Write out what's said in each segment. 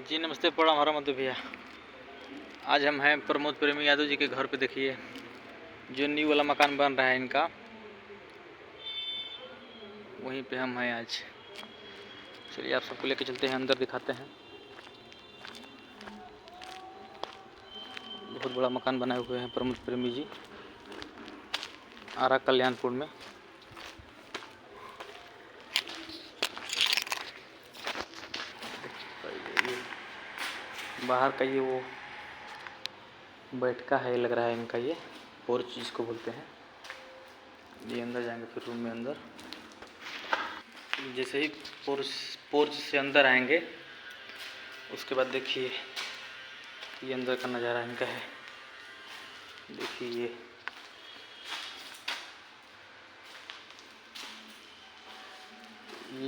जी नमस्ते, प्रणाम हरा मत भैया। आज हम हैं प्रमोद प्रेमी यादव जी के घर पे। देखिए जो न्यू वाला मकान बन रहा है इनका, वहीं पे हम हैं आज। चलिए आप सबको लेके चलते हैं, अंदर दिखाते हैं। बहुत बड़ा मकान बनाए हुए हैं प्रमोद प्रेमी जी, आरा कल्याणपुर में। बाहर का ये वो बैठका है लग रहा है इनका, ये पोर्च जिसको बोलते हैं। ये अंदर जाएंगे फिर रूम में अंदर। जैसे ही पोर्च से अंदर आएंगे उसके बाद देखिए ये अंदर का नज़ारा इनका है। देखिए ये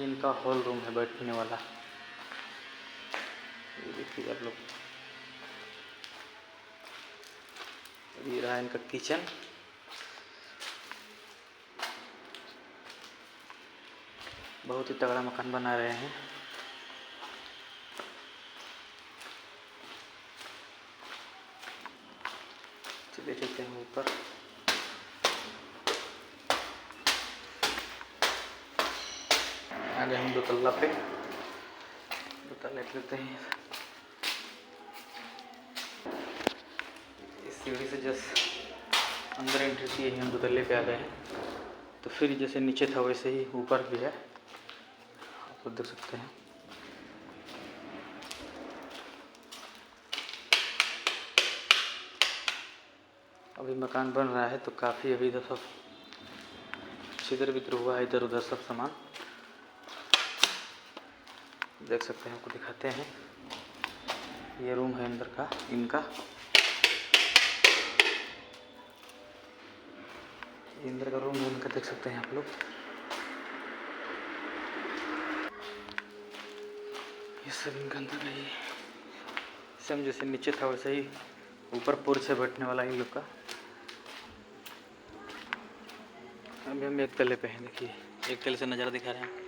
इनका हॉल रूम है बैठने वाला। ये देखिए आप लोग, ये रहा इनका किचन। बहुत ही तगड़ा मकान बना रहे हैं। चलिए चलते हैं ऊपर। आगे हम दो तल्ला पे लेते हैं। इस सीढ़ी से जस्ट अंदर एंट्री किए ही हम दो तल्ले पे आ गए हैं। तो फिर जैसे नीचे था वैसे ही ऊपर भी है, आप लोग देख सकते हैं। अभी मकान बन रहा है तो काफ़ी अभी इधर सब छिदर बिदर हुआ है, इधर उधर सब सामान देख सकते हैं। आपको दिखाते हैं, ये रूम है अंदर का इनका। इंदर का रूम है इनका, देख सकते हैं आप लोग। ये सब इनका अंदर है। सेम जैसे नीचे था वैसे ही ऊपर पोर्च है बैठने वाला इन लोग का। अभी हम एक तले पे हैं। देखिए एक तले से नज़ारा दिखा रहे हैं।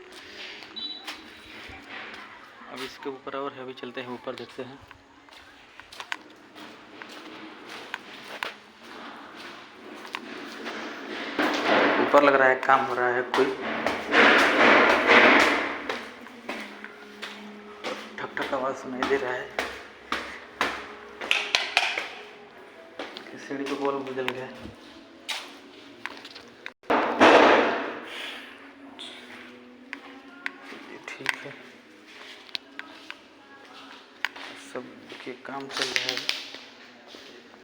अब इसके ऊपर और है, अभी चलते हैं ऊपर, देखते हैं। ऊपर लग रहा है काम हो रहा है कोई। ठक ठक आवाज़ सुनाई दे रहा है। सीढ़ी को बॉल बदल गया। ठीक है, सब देखिए काम चल रहा है।